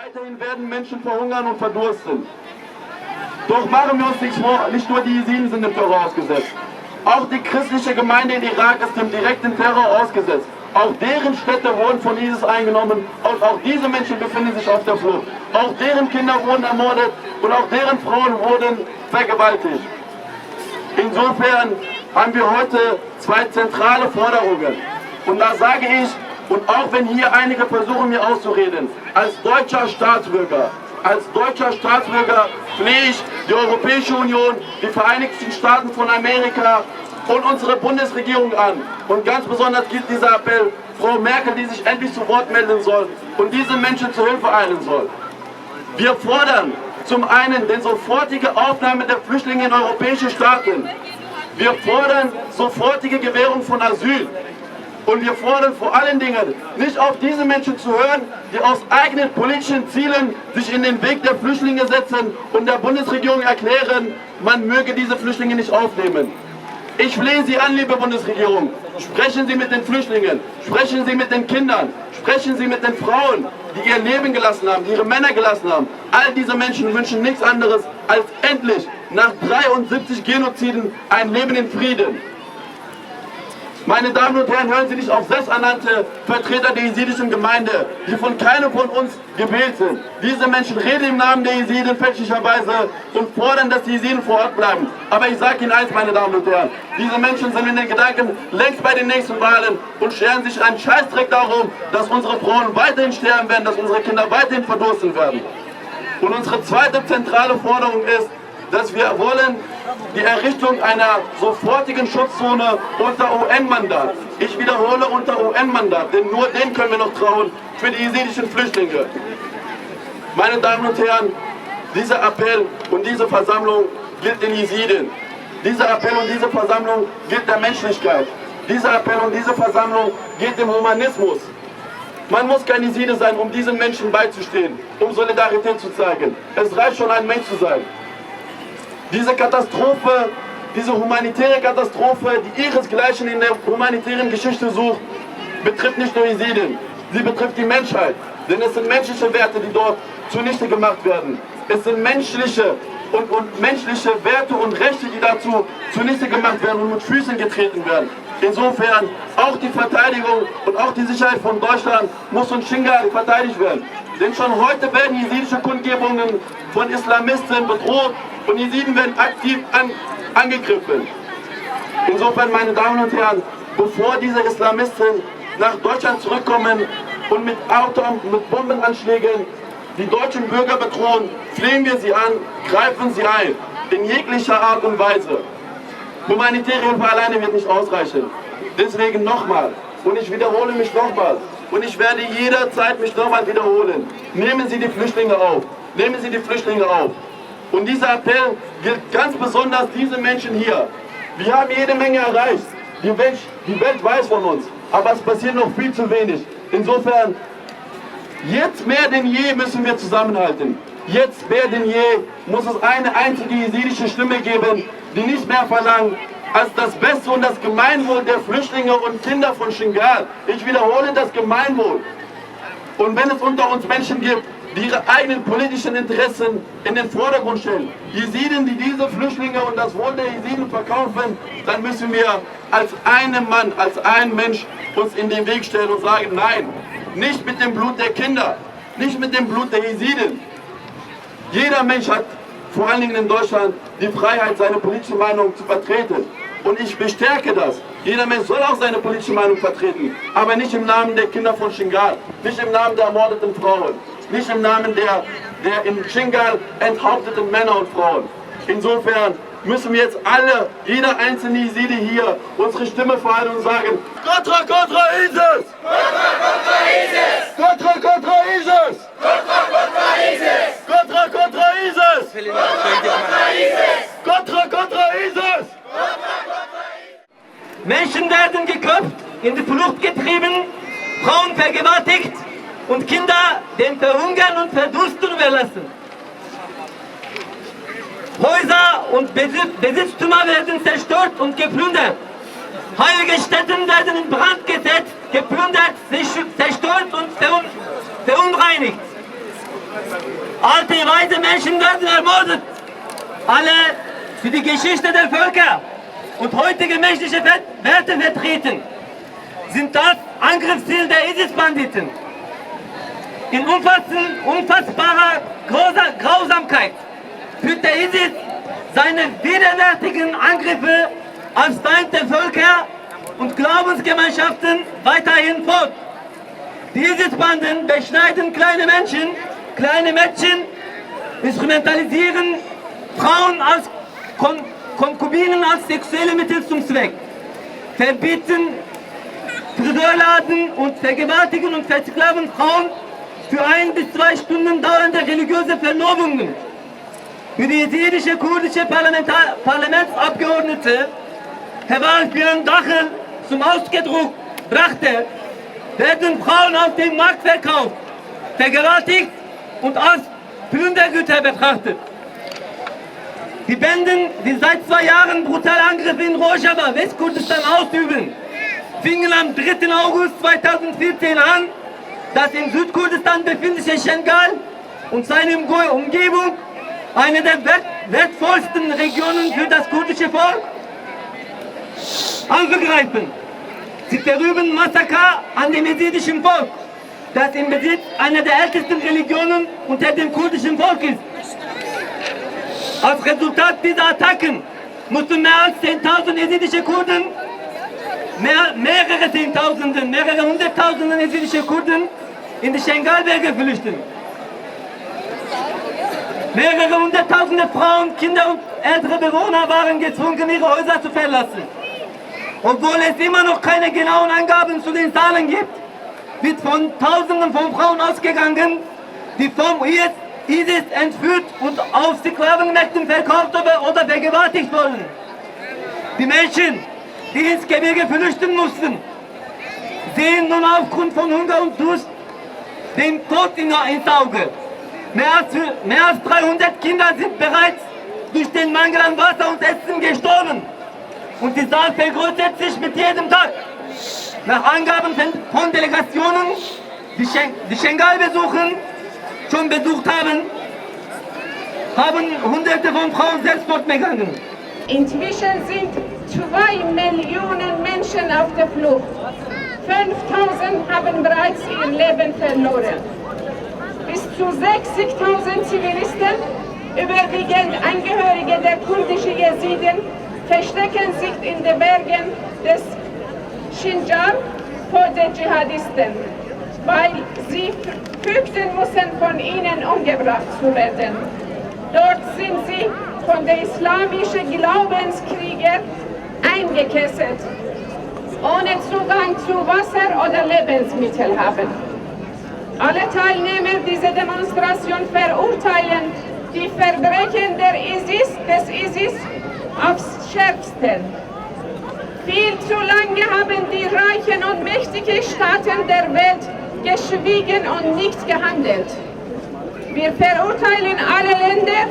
Weiterhin werden Menschen verhungern und verdursten. Doch machen wir uns nichts vor, nicht nur die Jesiden sind dem Terror ausgesetzt. Auch die christliche Gemeinde in Irak ist dem direkten Terror ausgesetzt. Auch deren Städte wurden von ISIS eingenommen und auch diese Menschen befinden sich auf der Flucht. Auch deren Kinder wurden ermordet und auch deren Frauen wurden vergewaltigt. Insofern haben wir heute zwei zentrale Forderungen. Und da sage ich, und auch wenn hier einige versuchen mir auszureden, als deutscher Staatsbürger flehe ich die Europäische Union, die Vereinigten Staaten von Amerika und unsere Bundesregierung an. Und ganz besonders gilt dieser Appell Frau Merkel, die sich endlich zu Wort melden soll und diesen Menschen zur Hilfe eilen soll. Wir fordern zum einen die sofortige Aufnahme der Flüchtlinge in europäische Staaten. Wir fordern sofortige Gewährung von Asyl. Und wir fordern vor allen Dingen, nicht auf diese Menschen zu hören, die aus eigenen politischen Zielen sich in den Weg der Flüchtlinge setzen und der Bundesregierung erklären, man möge diese Flüchtlinge nicht aufnehmen. Ich flehe Sie an, liebe Bundesregierung, sprechen Sie mit den Flüchtlingen, sprechen Sie mit den Kindern, sprechen Sie mit den Frauen, die ihr Leben gelassen haben, die ihre Männer gelassen haben. All diese Menschen wünschen nichts anderes, als endlich nach 73 Genoziden ein Leben in Frieden. Meine Damen und Herren, hören Sie nicht auf selbsternannte Vertreter der jesidischen Gemeinde, die von keinem von uns gewählt sind. Diese Menschen reden im Namen der Jesiden fälschlicherweise und fordern, dass die Jesiden vor Ort bleiben. Aber ich sage Ihnen eins, meine Damen und Herren, diese Menschen sind in den Gedanken längst bei den nächsten Wahlen und scheren sich einen Scheißdreck darum, dass unsere Frauen weiterhin sterben werden, dass unsere Kinder weiterhin verdursten werden. Und unsere zweite zentrale Forderung ist, dass wir wollen die Errichtung einer sofortigen Schutzzone unter UN-Mandat. Ich wiederhole, unter UN-Mandat, denn nur dem können wir noch trauen für die jesidischen Flüchtlinge. Meine Damen und Herren, dieser Appell und diese Versammlung gilt den Jesiden. Dieser Appell und diese Versammlung gilt der Menschlichkeit. Dieser Appell und diese Versammlung gilt dem Humanismus. Man muss kein Jeside sein, um diesen Menschen beizustehen, um Solidarität zu zeigen. Es reicht schon, ein Mensch zu sein. Diese Katastrophe, diese humanitäre Katastrophe, die ihresgleichen in der humanitären Geschichte sucht, betrifft nicht nur Jesiden, sie betrifft die Menschheit. Denn es sind menschliche Werte, die dort zunichte gemacht werden. Es sind menschliche Werte und Rechte, die dazu zunichte gemacht werden und mit Füßen getreten werden. Insofern auch die Verteidigung und auch die Sicherheit von Deutschland muss von Shingal verteidigt werden. Denn schon heute werden jesidische Kundgebungen von Islamisten bedroht und Jesiden werden aktiv angegriffen. Insofern, meine Damen und Herren, bevor diese Islamisten nach Deutschland zurückkommen und mit Bombenanschlägen die deutschen Bürger bedrohen, flehen wir sie an, greifen sie ein, in jeglicher Art und Weise. Humanitäre Hilfe alleine wird nicht ausreichen. Deswegen nochmal, und ich wiederhole mich nochmal, und ich werde jederzeit mich nochmal wiederholen, nehmen Sie die Flüchtlinge auf, nehmen Sie die Flüchtlinge auf. Und dieser Appell gilt ganz besonders diesen Menschen hier. Wir haben jede Menge erreicht, die Welt weiß von uns, aber es passiert noch viel zu wenig. Insofern, jetzt mehr denn je müssen wir zusammenhalten. Jetzt mehr denn je muss es eine einzige jesidische Stimme geben, die nicht mehr verlangt, als das Beste und das Gemeinwohl der Flüchtlinge und Kinder von Shingal. Ich wiederhole, das Gemeinwohl. Und wenn es unter uns Menschen gibt, die ihre eigenen politischen Interessen in den Vordergrund stellen, Jesiden, die diese Flüchtlinge und das Wohl der Jesiden verkaufen, dann müssen wir als einen Mann, als ein Mensch uns in den Weg stellen und sagen, nein, nicht mit dem Blut der Kinder, nicht mit dem Blut der Jesiden. Jeder Mensch hat, vor allen Dingen in Deutschland, die Freiheit, seine politische Meinung zu vertreten. Und ich bestärke das. Jeder Mensch soll auch seine politische Meinung vertreten, aber nicht im Namen der Kinder von Shingal, nicht im Namen der ermordeten Frauen, nicht im Namen der in Shingal enthaupteten Männer und Frauen. Insofern müssen wir jetzt alle, jeder einzelne Jeside hier, unsere Stimme verhalten und sagen, Kontra, kontra ISIS! Kontra, kontra ISIS! Kontra, kontra ISIS! Kontra, kontra ISIS! Kontra, kontra ISIS! Menschen werden geköpft, in die Flucht getrieben, Frauen vergewaltigt und Kinder dem Verhungern und Verdursten überlassen. Häuser und Besitztümer werden zerstört und geplündert. Heilige Stätten werden in Brand gesetzt, geplündert, zerstört und verunreinigt. Diese Menschen werden ermordet. Alle für die Geschichte der Völker und heutige menschliche Werte vertreten, sind das Angriffsziel der ISIS-Banditen. In unfassbarer Grausamkeit führt der ISIS seine widerwärtigen Angriffe als Feind der Völker und Glaubensgemeinschaften weiterhin fort. Die ISIS-Banden beschneiden kleine Menschen, kleine Mädchen, instrumentalisieren Frauen als Konkubinen als sexuelle Mittel zum Zweck, verbieten Friseurladen und vergewaltigen und versklaven Frauen für 1 bis 2 Stunden dauernde religiöse Verlobungen. Für die jesidische kurdische Parlamentsabgeordnete Hevalfian Dachel zum Ausdruck brachte, werden Frauen auf dem Markt verkauft, vergewaltigt und als Plündergüter betrachtet. Die Banden, die seit 2 Jahren brutale Angriffe in Rojava, Westkurdistan ausüben, fingen am 3. August 2014 an, das in Südkurdistan befindliche Schengal und seine Umgebung, eine der wertvollsten Regionen für das kurdische Volk, angegriffen. Sie verüben Massaker an dem jesidischen Volk, das im Besitz einer der ältesten Religionen unter dem kurdischen Volk ist. Als Resultat dieser Attacken mussten mehr als 10.000 jesidische Kurden, mehrere hunderttausende jesidische Kurden in die Schengalberge flüchten. Mehrere hunderttausende Frauen, Kinder und ältere Bewohner waren gezwungen, ihre Häuser zu verlassen. Obwohl es immer noch keine genauen Angaben zu den Zahlen gibt, wird von Tausenden von Frauen ausgegangen, die vom ISIS entführt und auf Sklavenmärkten verkauft oder vergewaltigt wurden. Die Menschen, die ins Gebirge flüchten mussten, sehen nun aufgrund von Hunger und Durst den Tod ins Auge. Mehr als 300 Kinder sind bereits durch den Mangel an Wasser und Essen gestorben. Und die Zahl vergrößert sich mit jedem Tag. Nach Angaben von Delegationen, die Schengal schon besucht haben Hunderte von Frauen Selbstmord begangen. Inzwischen sind 2 Millionen Menschen auf der Flucht. 5.000 haben bereits ihr Leben verloren. Bis zu 60.000 Zivilisten, überwiegend Angehörige der kurdischen Jesiden, verstecken sich in den Bergen des Sinjar vor den Dschihadisten, weil sie fürchten müssen, von ihnen umgebracht zu werden. Dort sind sie von den islamischen Glaubenskriegern eingekesselt, ohne Zugang zu Wasser oder Lebensmitteln haben. Alle Teilnehmer dieser Demonstration verurteilen die Verbrechen des ISIS aufs Schärfste. Viel zu lange haben die reichen und mächtigen Staaten der Welt geschwiegen und nicht gehandelt. Wir verurteilen alle Länder,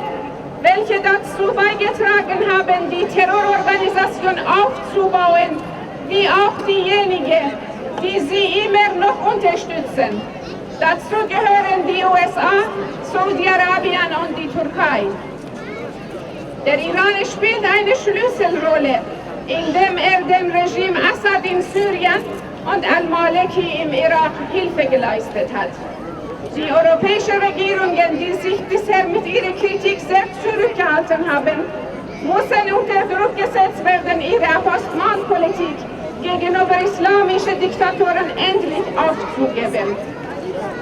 welche dazu beigetragen haben, die Terrororganisation aufzubauen, wie auch diejenigen, die sie immer noch unterstützen. Dazu gehören die USA, Saudi-Arabien und die Türkei. Der Iran spielt eine Schlüsselrolle, indem dem Regime Assad in Syrien und al-Maliki im Irak Hilfe geleistet hat. Die europäischen Regierungen, die sich bisher mit ihrer Kritik sehr zurückgehalten haben, müssen unter Druck gesetzt werden, ihre Apostolpolitik gegenüber islamischen Diktatoren endlich aufzugeben.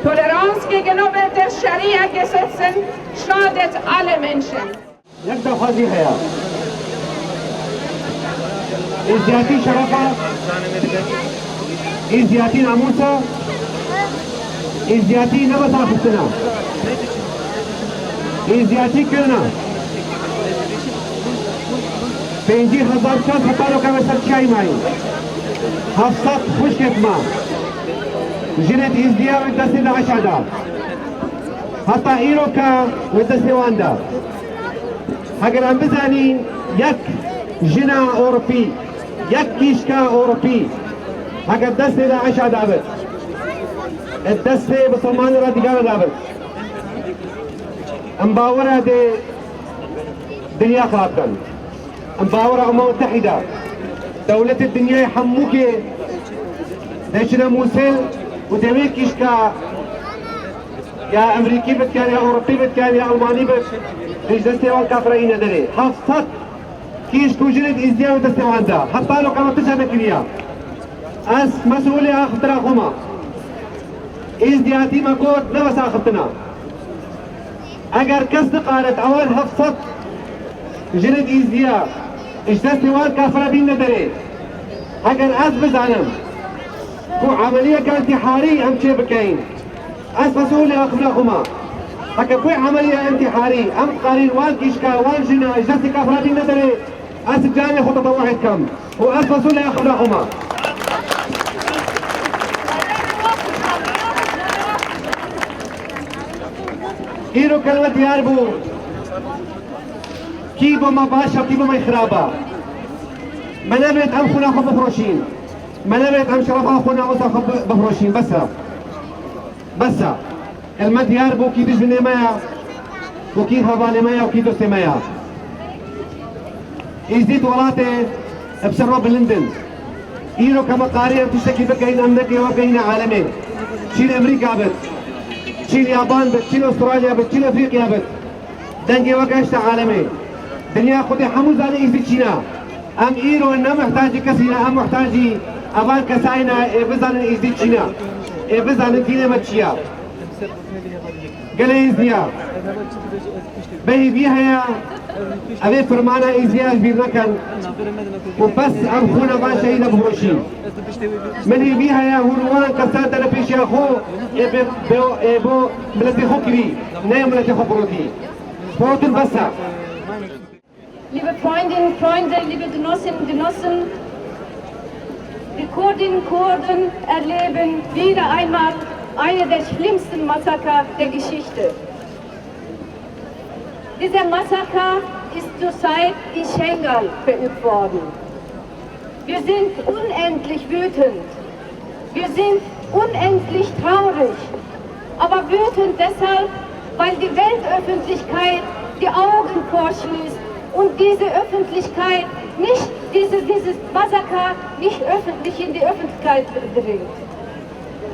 Toleranz gegenüber der Scharia-Gesetzen schadet alle Menschen. یک دفعه है इज़्ज़ाती शरफ़ा इज़्ज़ाती नामूसा इज़्ज़ाती नबसाफ़िस्तना इज़्ज़ाती क्योंना 50,000 شخص هتالو كما سرچای مای 700 خوشکت ما جنت ازدیا و دست عشادا حتی ایرو که و دست واندا اگر هم بزنین یک جنا اوروپی یک کیشکا اوروپی اگر دست عشادا بد دست بسلمان را دیگر دابد مباورة دنيا خرابتن مباورة أمم متحدة دولة الدنيا يحموك ديشنا موسل ودويك إشكا يا أمريكي بتكان يا أوروبي بتكان يا ألماني بت ليش دستيوان كافرين دري حفصت كيش توجد إزديا ودستيوان دا حتى لو كانت تشابه كنيا أس مسؤولي أخطر أخوما إزدياتي ما قوت نفس أخطنا اگر کس نقارت اول حفصت جلد ایزدیا اجتستوان کافر بین نداره اگر از بزنم کو عملیه که انتحاری هم چه بکین از مسئول اخلاقهما اگر کوئی عملیه انتحاری هم قارین وان کشکا وان جنا اجتست کافر بین نداره از جاني خطط واحد كم و از مسئول اخلاقهما إيرو كلمة ياربو كيبو ما باشا كيبو ما يخرابا ما نبيت أم خونا خب بفروشين ما نبيت أم شرفا خونا أوسا خب بفروشين بس كلمة ياربو كي بجنة مايا وكي هوالي مايا وكي دوستي مايا إزديت ولاتي بسروا بلندن إيرو كما قارئ تشتكي بكين أمريكا وبكين عالمين شيل أمريكا بت شيل اليابان بت شيل استراليا بت شيل افريقيا بت دنجي وقاشت عالمي دنيا خدي حموز على إيزيتشينا ام ايرو ان محتاجي كسينا ام محتاجي ابان كساينا بزان إيزيتشينا بزان دينا متشيا قال إيزيا بهي بيها يا ابي فرمانا إيزيا بيرنكن وبس ام خونا ما شهيدا بهروشي من هي بيها يا هروان كسات انا بيش يا خو بو ملتي خو كبي نايم ملتي خو بروتي بروتين بس. Liebe Freundinnen und Freunde, liebe Genossinnen und Genossen, die Kurdinnen und Kurden erleben wieder einmal eine der schlimmsten Massaker der Geschichte. Dieser Massaker ist zurzeit in Schengal verübt worden. Wir sind unendlich wütend. Wir sind unendlich traurig. Aber wütend deshalb, weil die Weltöffentlichkeit die Augen vorschließt und diese Öffentlichkeit nicht, dieses Massaker nicht öffentlich in die Öffentlichkeit bringt.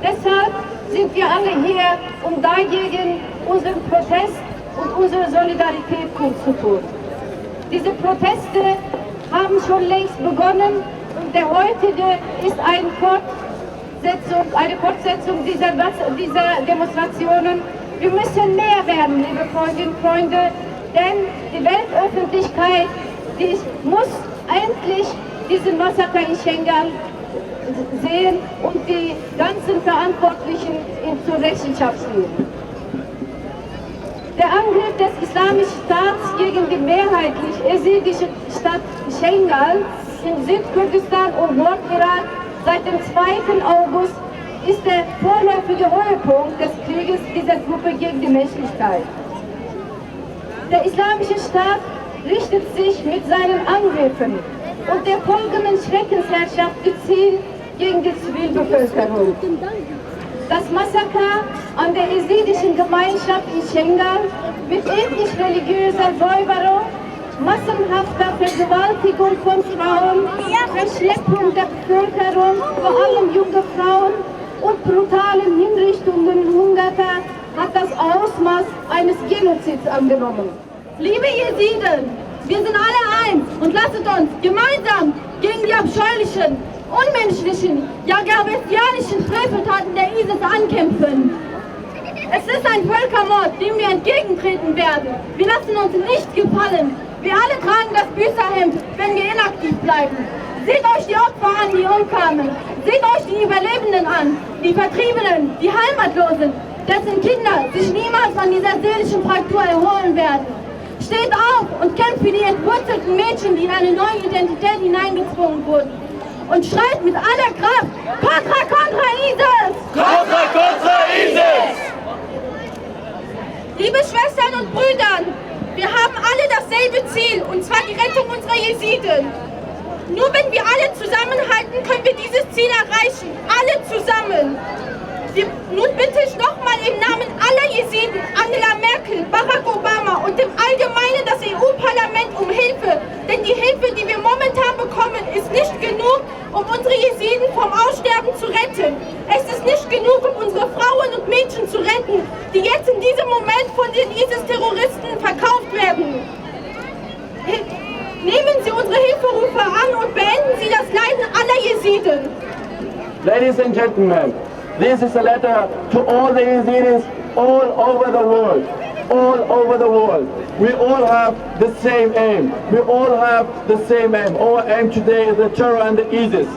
Deshalb sind wir alle hier, um dagegen unseren Protest und unsere Solidarität kundzutun. Diese Proteste haben schon längst begonnen und der heutige ist eine Fortsetzung dieser Demonstrationen. Wir müssen mehr werden, liebe Freundinnen und Freunde, denn die Weltöffentlichkeit muss endlich diesen Massaker in Schengal sehen und die ganzen Verantwortlichen zur Rechenschaft ziehen. Der Angriff des Islamischen Staats gegen die mehrheitlich jesidische Stadt Schengal in Südkurdistan und Nordirak seit dem 2. August ist der vorläufige Höhepunkt des Krieges dieser Gruppe gegen die Menschlichkeit. Der Islamische Staat richtet sich mit seinen Angriffen und der folgenden Schreckensherrschaft gezielt gegen die Zivilbevölkerung. Das Massaker an der jesidischen Gemeinschaft in Schengal mit ethnisch-religiöser Säuberung, massenhafter Vergewaltigung von Frauen, Verschleppung der Bevölkerung, vor allem junge Frauen und brutalen Hinrichtungen Hunderter hat das Ausmaß eines Genozids angenommen. Liebe Jesiden, wir sind alle eins und lasst uns gemeinsam gegen die abscheulichen, unmenschlichen, ja gar bestialischen Freveltaten der ISIS ankämpfen. Es ist ein Völkermord, dem wir entgegentreten werden. Wir lassen uns nicht gefallen. Wir alle tragen das Büßerhemd, wenn wir inaktiv bleiben. Seht euch die Opfer an, die umkamen. Seht euch die Überlebenden an, die Vertriebenen, die Heimatlosen, dessen Kinder sich niemals von dieser seelischen Fraktur erholen werden. Steht auf und kämpft für die entwurzelten Mädchen, die in eine neue Identität hineingezwungen wurden. Und schreit mit aller Kraft, Contra ISIS! Contra ISIS! Liebe Schwestern und Brüder, wir haben alle dasselbe Ziel, und zwar die Rettung unserer Jesiden. Nur wenn wir alle zusammenhalten, können wir dieses Ziel erreichen. Alle zusammen. Nun bitte ich nochmal im Namen aller Jesiden, Angela Merkel, Barack Obama, um unsere Jesiden vom Aussterben zu retten. Es ist nicht genug, um unsere Frauen und Mädchen zu retten, die jetzt in diesem Moment von den ISIS-Terroristen verkauft werden. Nehmen Sie unsere Hilferufe an und beenden Sie das Leiden aller Jesiden. Ladies and gentlemen, this is a letter to all the Yazidis all over the world. All over the world. We all have the same aim. We all have the same aim. Our aim today is the terror and the ISIS.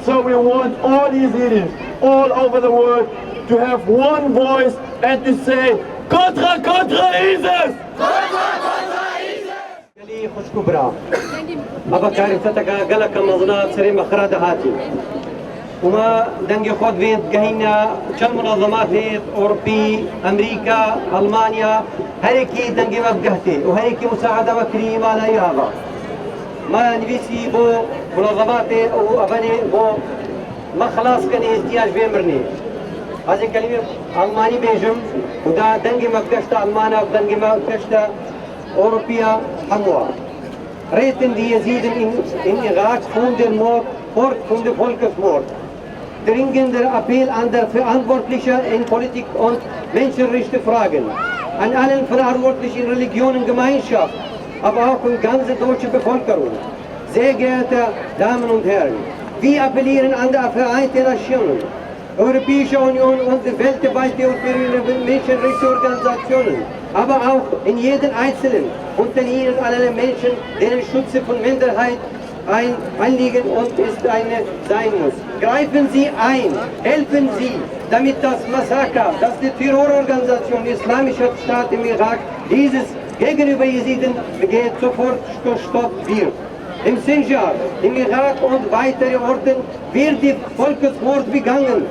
So we want all Yazidis all over the world to have one voice and to say, Contra, Contra ISIS! خوش كبرى أبا كارثتك قلق مظنات سري مخرات هاتي وما دنجي خود فين جهينا كم منظمات أوروبي أمريكا ألمانيا هريكي دنجي مبقهتي وهريكي مساعدة مكري ما لا يهابا ما نبيسي بو منظمات أو أبني بو ما خلاص كان احتياج بيمرني هذه كلمة ألماني بيجم ودا دنجي مبقشتا ألمانا ودنجي مبقشتا أوروبيا حموا Reten die Jesiden in Irak von der Mord, von der Volksmord. Dringender Appell an der Verantwortlichen in Politik und Menschenrechte Fragen. An allen verantwortlichen Religionengemeinschaft, aber auch an die ganze deutsche Bevölkerung. Sehr geehrte Damen und Herren, wir appellieren an die Vereinten Nationen, Europäische Union und die weltweite Menschenrechtsorganisationen, aber auch in jedem Einzelnen unter ihnen alle Menschen, deren Schutz von Minderheit ein Anliegen und ist eine sein muss. Greifen Sie ein, helfen Sie, damit das Massaker, das die Terrororganisation Islamischer Staat im Irak dieses gegenüber Jesiden begeht, sofort gestoppt wird. Im Sinjar, im Irak und weitere Orten wird die Volksmord begangen.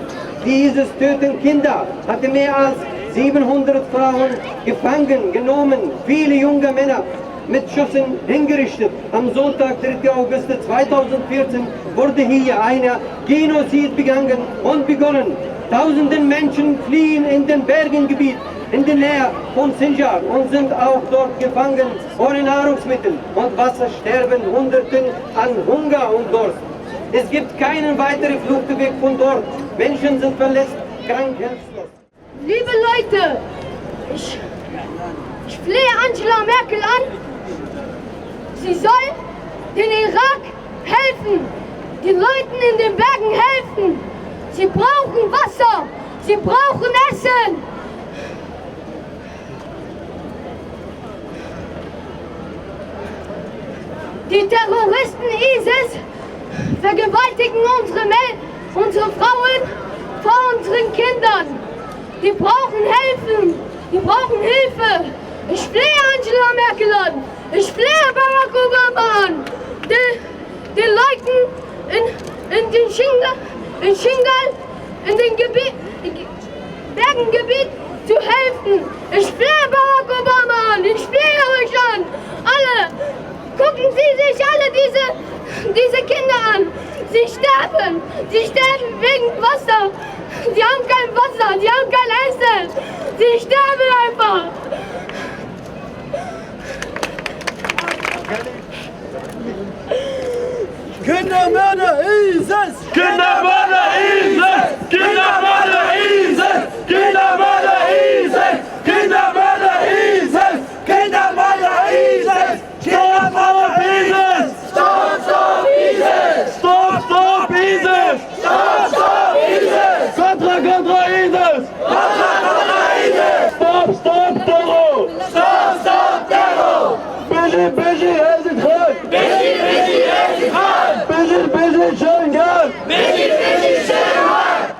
Dieses töten Kinder, hatte mehr als 700 Frauen gefangen genommen, viele junge Männer mit Schüssen hingerichtet. Am Sonntag, 3. August 2014, wurde hier ein Genozid begangen und begonnen. Tausenden Menschen fliehen in den Bergengebiet in der Nähe von Sinjar und sind auch dort gefangen ohne Nahrungsmittel und Wasser, sterben Hunderten an Hunger und Durst. Es gibt keinen weiteren Fluchtweg von dort. Menschen sind verletzt, krank, hilflos. Liebe Leute, ich flehe Angela Merkel an, sie soll den Irak helfen, den Leuten in den Bergen helfen. Sie brauchen Wasser, sie brauchen Essen. Die Terroristen ISIS vergewaltigen unsere Frauen vor unseren Kindern. Die brauchen Hilfe, die brauchen Hilfe. Ich flehe Angela Merkel an, ich flehe Barack Obama an, den Leuten in Shingal, in den Bergengebiet zu helfen. Ich flehe Barack Obama an, ich flehe euch an, alle. Gucken Sie sich alle diese Kinder an. Sie sterben wegen Wasser. Sie haben kein Wasser, sie haben kein Essen. Sie sterben einfach. Kindermörder ISIS! Kindermörder ISIS! Kindermörder ISIS! Kindermörder ISIS! Kindermörder ISIS! Kindermörder ISIS! Kindermörder ISIS! Stop, stop ISIS! Stop, stop ISIS! Stop, stop ISIS! Contra, contra ISIS! Contra, contra ISIS! Stop, stop terror! Stop, stop terror! Busy, busy, as it hurt! Busy, busy, as it hurt! Busy, busy, شنغال! Busy, busy, شنغال!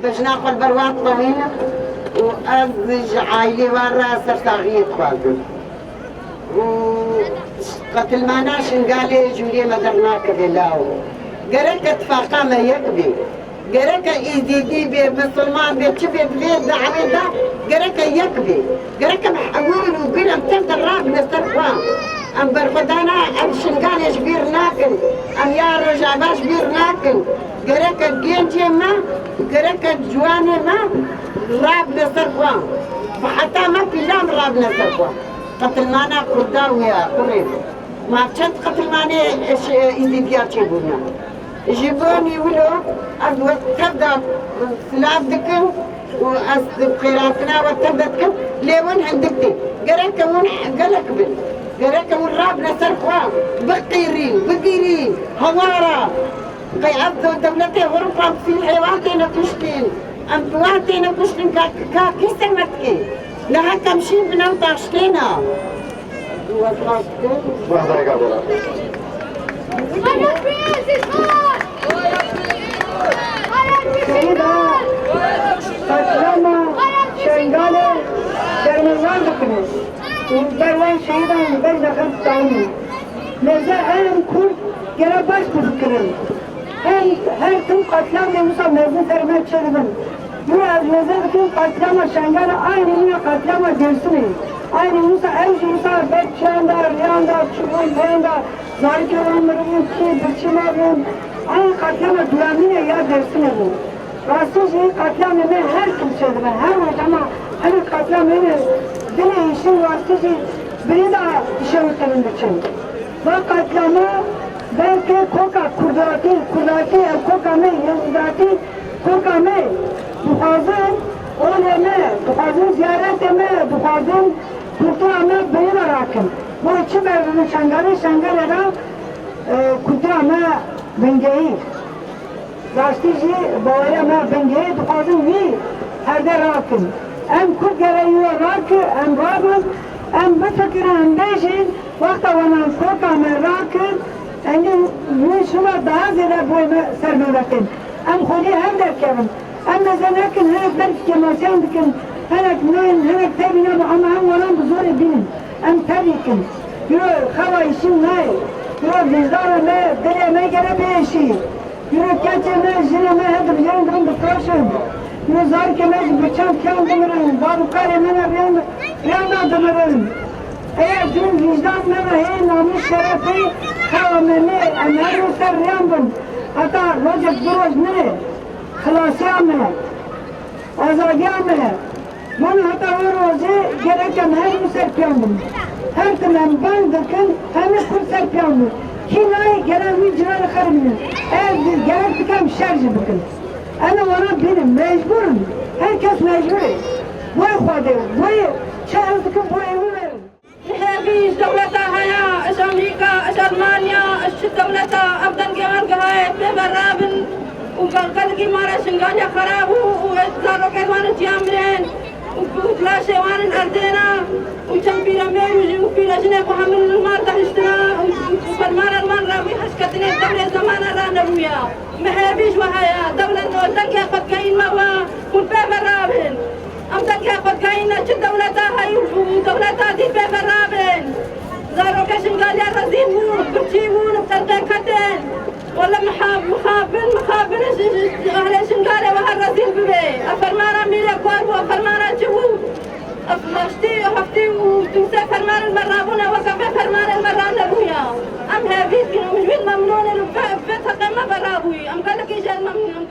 باش ناخذ بروات طويلة وأزج عائلي برا صرت أغيط خالد وقتل ما ناش قال جولي ما درناك بلاو قرك اتفاقا ما يقبي قرك إيدي بمسلمان بيتشبه بغير دعوة قرك يقبي قرك محول وقيل بتلت الراب نسترخوان أم برخدانا أم شنقال يشبير ناكل أم يا رجع باش بير ناكل قرك الجينجي ما قرك جواني ما راب نسترخوان فحتى ما في لام راب نسترخوان قتل مانا كرداوية قريب ما بشنت قتل ماني إيش إيدياتي بنا جيبوني ولو أدوات تبدأ سلاف دكن وأصد خيراتنا وتبدأ ليون هندكتي قرأك من قلق بن قرأك من رابنا سرخوا بقيرين هوارا قي أبدو دولتي غرفة في حيواتنا كشتين أمتواتنا كشتين كاكيسة متكي لها كمشين بنوتا شتينا Saçlama, şengale, dermanlar dökünüz. Derman şehiden beş dakika tutanı. Meze en kurt, gene baş kırın. Her tüm katliam demişsa mezun sermet çevirdim. Bu meze bütün katliama şengale aynı yine katliama dersini. Aynı Musa, Musa, Bekçanda, Riyanda, Çubuğun, Beyanda, Zarki olanlarının ki, Birçimarın, aynı katliama duyanıyla ya dersini bu. Rastıcı katliam yemeği her kimseydi ben, her hocama, hani katliam yemeği, yine işin rastıcı, beni de işe ötelim için. Bu katliamı, belki koka, kurdaki, kokame, yazıdaki, kokame, buhazın, buhazın ziyaret eme, buhazın kurtulama beni merakım. Bu iki bölümü Şangalya'da kurtulama bengeyi. Rastıcı bağırama bengeyi buhazın vi herde rakım. Hem kurt gereği rakı, hem rabım, hem bu fikri hem beşin, vakta vanan kokame rakım, engin şuna daha ziyade boyunu sermelekin. Hem holi hem derkevim. Ama zanakin henek belki kemasyan dikin, henek neyin, henek tebine ama hem varan bu zor binin. Hem tabikin. Yürü hava işin ne? Yürü vicdanı ne? Dereme gene bir işi. Yürü keçeme, jineme, hedim yandım bu taşın. Yürü zar kemez, bıçak kandımırın, babukar emene riyanda dımırın. Eğer dün vicdan mene, hey namus şerefi, hava mene, emer user riyandım. Hatta locak duroz ne? خلاصیان مله آزادیان مله من حتی او روزه گرکم هر سر پیاندم هر تمام بند کن همه خود سر پیاندم کی نای گرمی جنال خرمینه از گرک بکم شرج بکن انا وانا بینم مجبورم herkes mecburi boy خواده boy چه از کن boy اون هذه دولتها هيا اش امريكا اش المانيا اش دولتها ابدا جمال قهاي بمرابن وقال مارا شنغانيا خراب وزارو كيوان جامرين وفلاش وان اردينا وشمبينا ميرو وفينا جنب وحمل المار تحشتنا وفرمان المار راوي حشكتنا الدولة زمان رانا ويا ما هيبيش وهايا دولة تنكي قد كاين موا والباب الرابن ام تنكي قد كاين شو دولتها هاي ودولتها دي باب الرابن زارو كشنغانيا رزين وبرتيمون وبتنكي كتن والله مخابن أهل شنقالة وهالرزين ببي أفرمانا ميلا كواربو أفرمانا جهو أفتي وتمسى فرمان المرابونة وكفى فرمان المرابونة بويا أم هافيت كنو مجوين ممنون الفتح قمة برابوي أم قال لك إيجاد ممنون